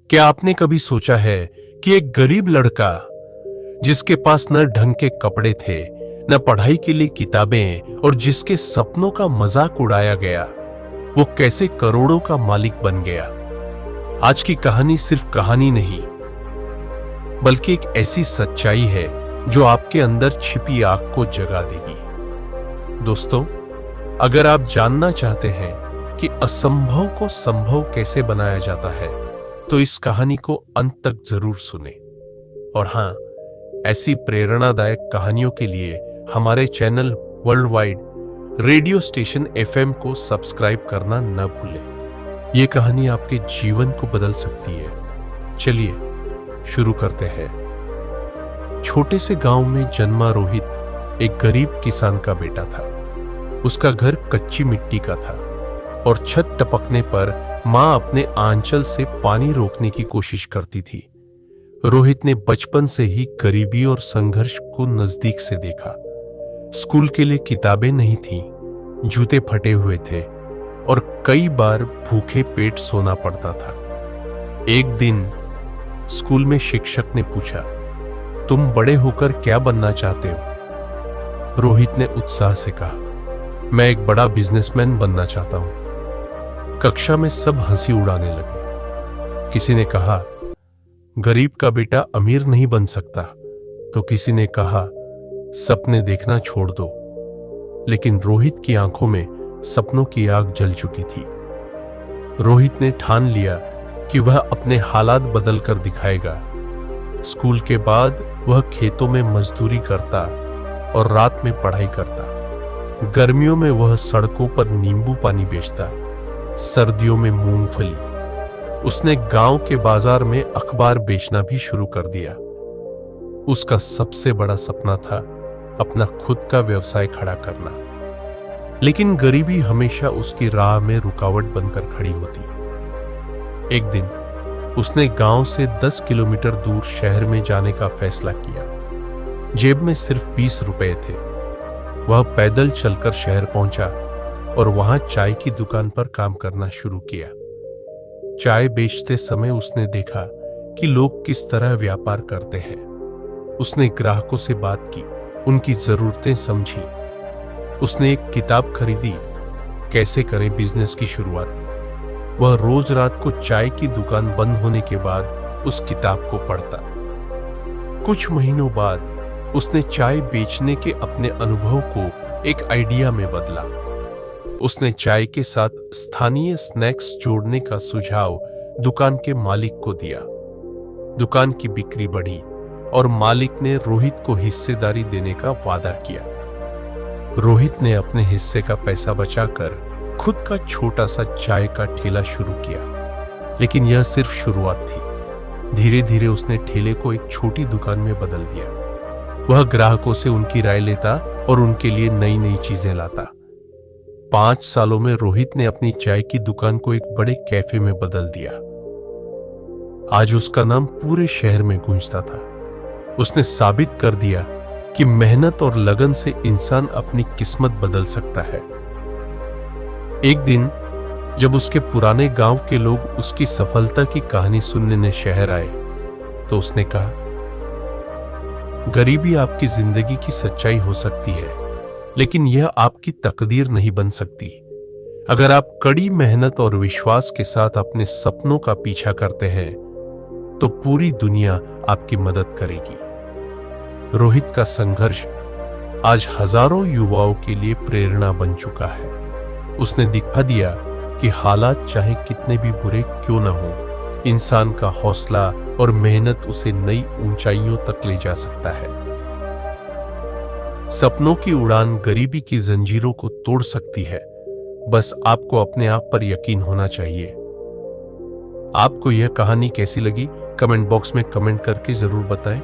क्या आपने कभी सोचा है कि एक गरीब लड़का जिसके पास न ढंग के कपड़े थे, न पढ़ाई के लिए किताबें और जिसके सपनों का मजाक उड़ाया गया, वो कैसे करोड़ों का मालिक बन गया। आज की कहानी सिर्फ कहानी नहीं, बल्कि एक ऐसी सच्चाई है जो आपके अंदर छिपी आग को जगा देगी। दोस्तों, अगर आप जानना चाहते हैं कि असंभव को संभव कैसे बनाया जाता है, तो इस कहानी को अंत तक जरूर सुने। और हां, ऐसी प्रेरणादायक कहानियों के लिए हमारे channel world wide radio station FM को सब्सक्राइब करना न भूलें। यह कहानी आपके जीवन को बदल सकती है। चलिए शुरू करते हैं। छोटे से गांव में जन्मा रोहित एक गरीब किसान का बेटा था। उसका घर कच्ची मिट्टी का था और छत टपकने पर मां अपने आंचल से पानी रोकने की कोशिश करती थी। रोहित ने बचपन से ही गरीबी और संघर्ष को नजदीक से देखा। स्कूल के लिए किताबें नहीं थीं, जूते फटे हुए थे और कई बार भूखे पेट सोना पड़ता था। एक दिन स्कूल में शिक्षक ने पूछा, तुम बड़े होकर क्या बनना चाहते हो? रोहित ने उत्साह से कहा, मैं एक बड़ा बिजनेसमैन बनना चाहता हूं। कक्षा में सब हंसी उड़ाने लगे। किसी ने कहा, गरीब का बेटा अमीर नहीं बन सकता, तो किसी ने कहा, सपने देखना छोड़ दो। लेकिन रोहित की आंखों में सपनों की आग जल चुकी थी। रोहित ने ठान लिया कि वह अपने हालात बदल कर दिखाएगा। स्कूल के बाद वह खेतों में मजदूरी करता और रात में पढ़ाई करता। गर्मियों में वह सड़कों पर नींबू पानी बेचता, सर्दियों में मूंगफली। उसने गांव के बाजार में अखबार बेचना भी शुरू कर दिया। उसका सबसे बड़ा सपना था अपना खुद का व्यवसाय खड़ा करना। लेकिन गरीबी हमेशा उसकी राह में रुकावट बनकर खड़ी होती। एक दिन उसने गांव से 10 किलोमीटर दूर शहर में जाने का फैसला किया। जेब में सिर्फ 20 रुपए थे। वह पैदल चलकर शहर पहुंचा और वहां चाय की दुकान पर काम करना शुरू किया। चाय बेचते समय उसने देखा कि लोग किस तरह व्यापार करते हैं। उसने ग्राहकों से बात की, उनकी जरूरतें समझी। उसने एक किताब खरीदी, कैसे करें बिजनेस की शुरुआत। वह रोज रात को चाय की दुकान बंद होने के बाद उस किताब को पढ़ता। कुछ महीनों बाद उसने चाय बेचने के अपने अनुभव को एक आइडिया में बदला। उसने चाय के साथ स्थानीय स्नैक्स जोड़ने का सुझाव दुकान के मालिक को दिया। दुकान की बिक्री बढ़ी और मालिक ने रोहित को हिस्सेदारी देने का वादा किया। रोहित ने अपने हिस्से का पैसा बचाकर खुद का छोटा सा चाय का ठेला शुरू किया। लेकिन यह सिर्फ शुरुआत थी। धीरे धीरे उसने ठेले को एक छोटी दुकान में बदल दिया। वह ग्राहकों से उनकी राय लेता और उनके लिए नई नई चीजें लाता। 5 सालों में रोहित ने अपनी चाय की दुकान को एक बड़े कैफे में बदल दिया। आज उसका नाम पूरे शहर में गूंजता था। उसने साबित कर दिया कि मेहनत और लगन से इंसान अपनी किस्मत बदल सकता है। एक दिन जब उसके पुराने गांव के लोग उसकी सफलता की कहानी सुनने शहर आए, तो उसने कहा, गरीबी आपकी जिंदगी की सच्चाई हो सकती है, लेकिन यह आपकी तकदीर नहीं बन सकती। अगर आप कड़ी मेहनत और विश्वास के साथ अपने सपनों का पीछा करते हैं, तो पूरी दुनिया आपकी मदद करेगी। रोहित का संघर्ष आज हजारों युवाओं के लिए प्रेरणा बन चुका है। उसने दिखा दिया कि हालात चाहे कितने भी बुरे क्यों न हो, इंसान का हौसला और मेहनत उसे नई ऊंचाइयों तक ले जा सकता है। सपनों की उड़ान गरीबी की जंजीरों को तोड़ सकती है। बस आपको अपने आप पर यकीन होना चाहिए। आपको यह कहानी कैसी लगी, कमेंट बॉक्स में कमेंट करके जरूर बताएं।